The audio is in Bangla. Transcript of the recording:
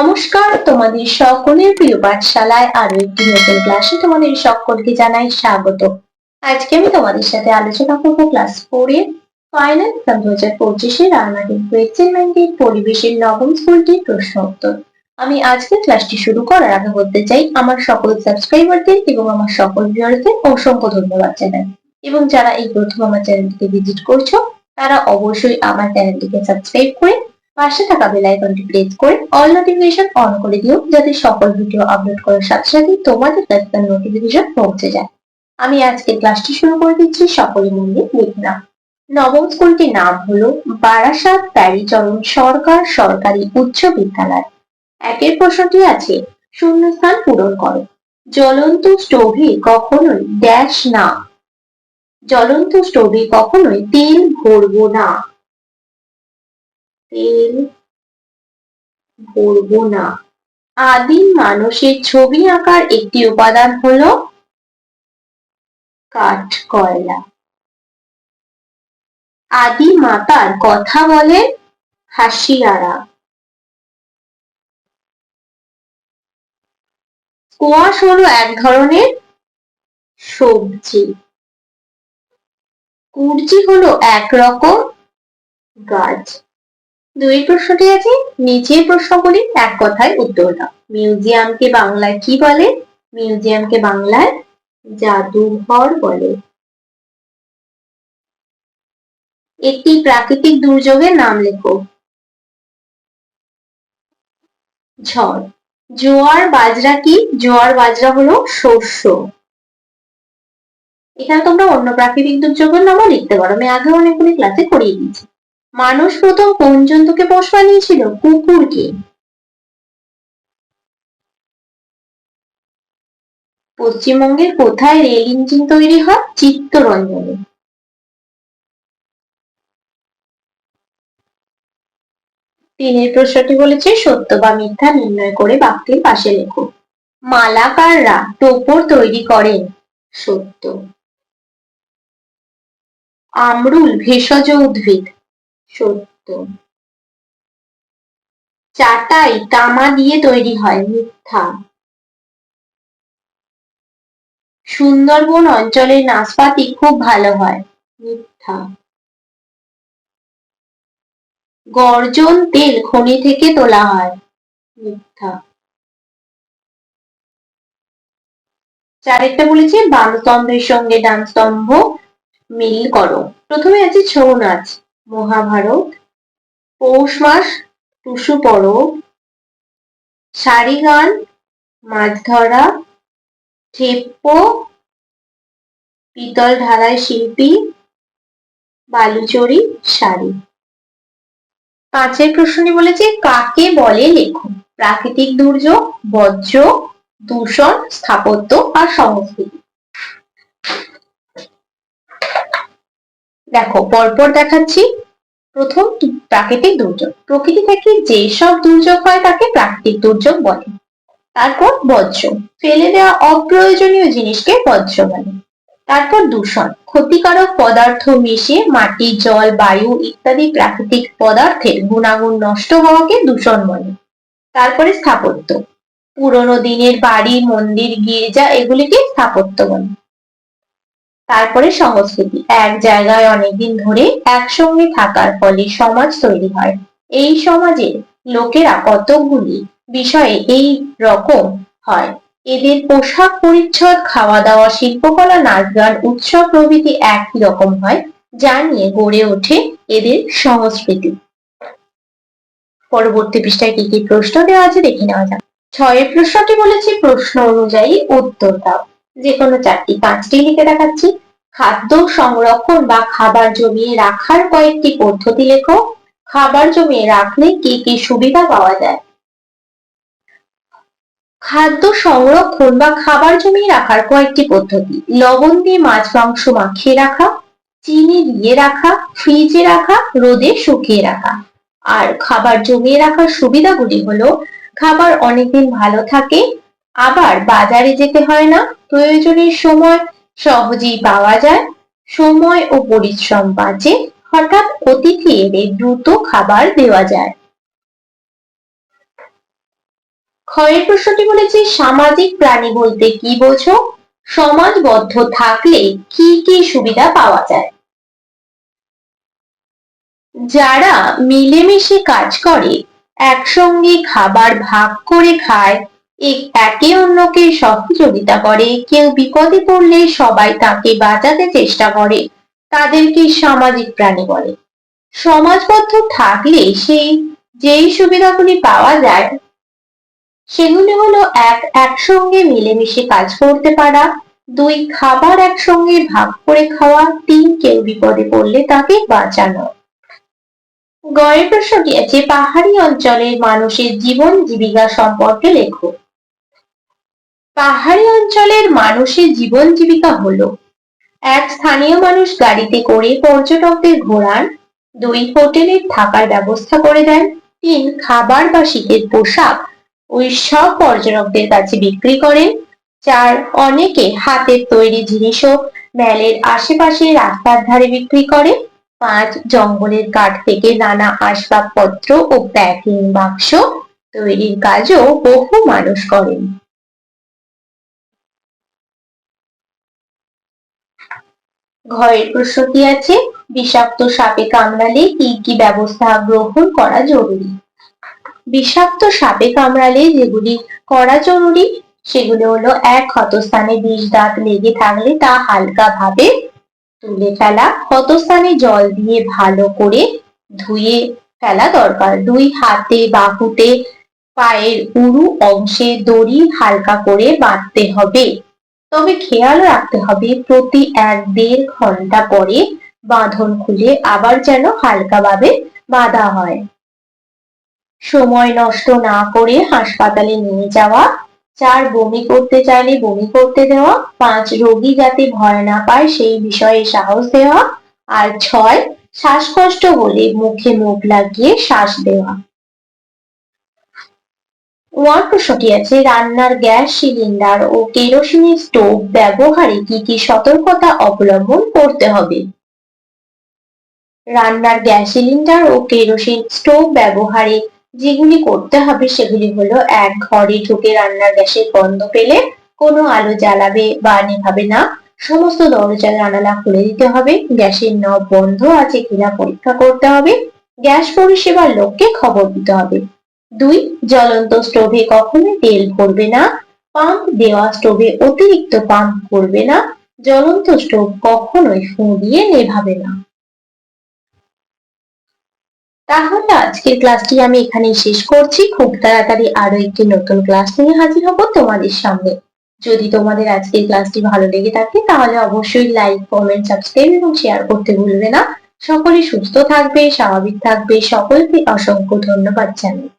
নমস্কার, তোমাদের সকলের প্রিয় পাঠশালায় আরো একটি নতুন ক্লাসে তোমাদের সকলকে জানাই স্বাগত। আজকে আমি তোমাদের সাথে আলোচনা করব ক্লাস 4 এর ফাইনাল এক্সাম 2025 রানাটিং কোয়েশ্চেন ব্যাংকের পরিবেশের নবম স্কুলটির প্রশ্ন উত্তর। আমি আজকের ক্লাসটি শুরু করার আগে বলতে চাই আমার সকল সাবস্ক্রাইবারদের এবং আমার সকল ভিউয়ারদের অসংখ্য ধন্যবাদ জানাই, এবং যারা এই প্রথম আমার চ্যানেলটিকে ভিজিট করছো তারা অবশ্যই আমার চ্যানেলটিকে সাবস্ক্রাইব করে পাশে থাকা বেল আইকনটি প্রেস করে অল নোটিফিকেশন অন করে দিও, যাতে সকল ভিডিও আপলোড করার সাথে সাথে তোমাদের কাছে তার নোটিফিকেশন পৌঁছে যায়। আমি আজকে ক্লাসটি শুরু করে দিচ্ছি, সকলে মন দিয়ে লিখে নাও। নবম স্কুলটির নাম হলো বারাসাত প্যারীচরণ সরকার সরকারি উচ্চ বিদ্যালয়। একের প্রশ্নটি আছে, শূন্যস্থান পূরণ করো। জ্বলন্ত স্টোভে কখনোই ড্যাশ না। জ্বলন্ত স্টোভে কখনোই তেল ভরবো না। তেল ভরবো না। আদিম মানুষের ছবি আঁকার একটি উপাদান হলো কাঠকয়লা। আদি মাতার কথা বলেন হাসিয়ারা। স্কোয়াশ হলো এক ধরনের সবজি। কুরজি হলো একরকম গাছ। দুই প্রশ্নটি আছে, নিচের প্রশ্নগুলি এক কথায় উত্তর দাও। মিউজিয়ামকে বাংলায় কি বলে? মিউজিয়ামকে বাংলায় জাদুঘর বলে। একটি প্রাকৃতিক দুর্যোগের নাম লেখো। ঝড়। জোয়ার বাজরা কি? জোয়ার বাজরা হলো শস্য। এখানে তোমরা অন্য প্রাকৃতিক দুর্যোগের নামও লিখতে পারো, আমি আগে অনেকগুলি ক্লাসে করিয়ে দিয়েছি। মানুষ প্রথম কোন জন্তুকে পোষ বানিয়েছিল? কুকুরকে। পশ্চিমবঙ্গের কোথায় রেল ইঞ্জিন তৈরি হয়? চিত্তরঞ্জনে। তিনের প্রশ্নটি বলেছে সত্য বা মিথ্যা নির্ণয় করে বাক্যের পাশে লেখো। মালাকাররা টোপর তৈরি করেন। সত্য। আমরুল ভেষজ উদ্ভিদ। সত্য। চাটাই তামা দিয়ে তৈরি হয়। মিথ্যা। সুন্দরবন অঞ্চলের নাশপাতি খুব ভালো হয়। মিথ্যা। গর্জন তেল খনি থেকে তোলা হয়। মিথ্যা। চারেরটা বলেছে বামস্তম্ভের সঙ্গে ডান স্তম্ভ মিল করো। প্রথমে আছে ছৌ নাচ। মহাভারত। পৌষ মাস টুসু পরব। সারি গান মাছ ধরা। ঠেপ্পো পিতল ঢালাই শিল্পী। বালুচরি শাড়ি। পাঁচের প্রশ্নটি বলেছে কাকে বলে লেখো। প্রাকৃতিক দুর্যোগ, বজ্র, দূষণ, স্থাপত্য আর সংস্কৃতি। দেখো পরপর দেখাচ্ছি। প্রথম প্রাকৃতিক দুর্যোগ। প্রকৃতি থেকে যেসব দুর্যোগ হয় তাকে প্রাকৃতিক দুর্যোগ বলে। তারপর বজ্র, ফেলে দেওয়া অপ্রয়োজনীয় জিনিসকে বজ্র বলে। তারপর দূষণ, ক্ষতিকারক পদার্থ মিশে মাটি, জল, বায়ু ইত্যাদি প্রাকৃতিক পদার্থের গুণাগুণ নষ্ট হওয়াকে দূষণ বলে। তারপরে স্থাপত্য, পুরোনো দিনের বাড়ি, মন্দির, গির্জা এগুলিকে স্থাপত্য বলে। তারপরে সংস্কৃতি, এক জায়গায় অনেকদিন ধরে একসঙ্গে থাকার ফলে সমাজ তৈরি হয়। এই সমাজের লোকেরা কতকগুলি বিষয়ে এই রকম হয়। এদের পোশাক পরিচ্ছদ, খাওয়া দাওয়া, শিল্পকলা, নাচ গান, উৎসব প্রভৃতি একই রকম হয়, যা নিয়ে গড়ে ওঠে এদের সংস্কৃতি। পরবর্তী পৃষ্ঠায় কি কি প্রশ্ন দেওয়া আছে দেখে নেওয়া যাক। 6 প্রশ্নটি বলেছে প্রশ্ন অনুযায়ী উত্তর দাও। যে কোনো চারটি, 5টি লিখে দেখাচ্ছি। খাদ্য সংরক্ষণ বা খাবার জমিয়ে রাখার কয়েকটি পদ্ধতি লেখো। খাবার জমিয়ে রাখলে কি কি সুবিধা পাওয়া যায়? খাদ্য সংরক্ষণ বা খাবার জমিয়ে রাখার কয়েকটি পদ্ধতি: লবণ দিয়ে মাছ মাংস মাখিয়ে রাখা, চিনি দিয়ে রাখা, ফ্রিজে রাখা, রোদে শুকিয়ে রাখা। আর খাবার জমিয়ে রাখার সুবিধাগুলি হলো খাবার অনেকদিন ভালো থাকে, আবার বাজারে যেতে হয় না, প্রয়োজনের সময় সহজেই পাওয়া যায়, সময় ও পরিশ্রম বাঁচে, হঠাৎ অতিথি এলে দ্রুত খাবার দেওয়া যায়। ক্ষয়ের প্রশ্নটি বলেছে সামাজিক প্রাণী বলতে কি বোঝো? সমাজবদ্ধ থাকলে কি কি সুবিধা পাওয়া যায়? যারা মিলেমিশে কাজ করে, একসঙ্গে খাবার ভাগ করে খায়, একে অন্যকে সহযোগিতা করে, কেউ বিপদে পড়লে সবাই তাকে বাঁচাতে চেষ্টা করে, তাদেরকে সামাজিক প্রাণী বলে। সমাজবদ্ধ থাকলে যেই সুবিধাগুলি পাওয়া যায় সেগুলি হলো একসঙ্গে মিলেমিশে কাজ করতে পারা, 2 খাবার একসঙ্গে ভাগ করে খাওয়া, 3 কেউ বিপদে পড়লে তাকে বাঁচানো। গয়ের প্রশ্নটি আছে পাহাড়ি অঞ্চলের মানুষের জীবন জীবিকা সম্পর্কে লেখো। পাহাড়ি অঞ্চলের মানুষের জীবন জীবিকা হলো: 1 স্থানীয় মানুষ গাড়িতে করে পর্যটকদের ঘোরান, 2 হোটেলের থাকার ব্যবস্থা করে দেন, 3 খাবার বা শীতের পোশাক ওই সব পর্যটকদের কাছে বিক্রি করেন, 4 অনেকে হাতের তৈরি জিনিসও মেলের আশেপাশে রাস্তার ধারে বিক্রি করে, 5 জঙ্গলের কাঠ থেকে নানা আসবাবপত্র ও প্যাকিং বাক্স তৈরির কাজও বহু মানুষ করেন। ঘরের প্রশ্নটি আছে বিষাক্ত সাপে কামড়ালে কি কি ব্যবস্থা গ্রহণ করা জরুরি? বিষাক্ত সাপে কামড়ালে যেগুলি করা জরুরি সেগুলো হলো: 1 ক্ষতস্থানে বিষ দাঁত লেগে থাকলে তা হালকা ভাবে তুলে ফেলা, ক্ষতস্থানে জল দিয়ে ভালো করে ধুয়ে ফেলা দরকার। 2 হাতে বাহুতে পায়ের উরু অংশে দড়ি হালকা করে বাঁধতে হবে, তবে খেয়াল রাখতে হবে প্রতি 1-1.5 ঘন্টা পরে বাঁধন খুলে আবার যেন হালকাভাবে বাঁধা হয়। সময় নষ্ট না করে হাসপাতালে নিয়ে যাওয়া, 4 বমি করতে চাইলে বমি করতে দেওয়া, 5 রোগী যাতে ভয় না পায় সেই বিষয়ে সাহস দেওয়া, আর 6 শ্বাসকষ্ট হলে মুখে মুখ লাগিয়ে শ্বাস দেওয়া। প্রশ্নটি আছে রান্নার গ্যাস সিলিন্ডার ও কেরোসিনের স্টোভ ব্যবহারে কি কি সতর্কতা অবলম্বন করতে হবে? রান্নার গ্যাস সিলিন্ডার ও কেরোসিন স্টোভ ব্যবহারে যেগুলি করতে হবে সেগুলি হলো: 1 ঘরে ঢুকে রান্নার গ্যাসের গন্ধ পেলে কোনো আলো জ্বালাবে বা নেভাবে না, সমস্ত দরজা জানালা খুলে দিতে হবে, গ্যাসের নব বন্ধ আছে কিনা পরীক্ষা করতে হবে, গ্যাস পরিষেবার লোককে খবর দিতে হবে। 2 জ্বলন্ত স্টোভে কখনোই তেল ভরবে না, পাম্প দেওয়া স্টোভে অতিরিক্ত পাম্প করবে না, জ্বলন্ত স্টোভ কখনোই ফুঁ দিয়ে নেভাবে না। তাহলে আজকের ক্লাসটি আমি এখানেই শেষ করছি। খুব তাড়াতাড়ি আরো একটি নতুন ক্লাস নিয়ে হাজির হব তোমাদের সামনে। যদি তোমাদের আজকের ক্লাসটি ভালো লেগে থাকে তাহলে অবশ্যই লাইক, কমেন্ট, সাবস্ক্রাইব এবং শেয়ার করতে ভুলবে না। সকলে সুস্থ থাকবে, স্বাভাবিক থাকবে। সকলকে অসংখ্য ধন্যবাদ জানাই।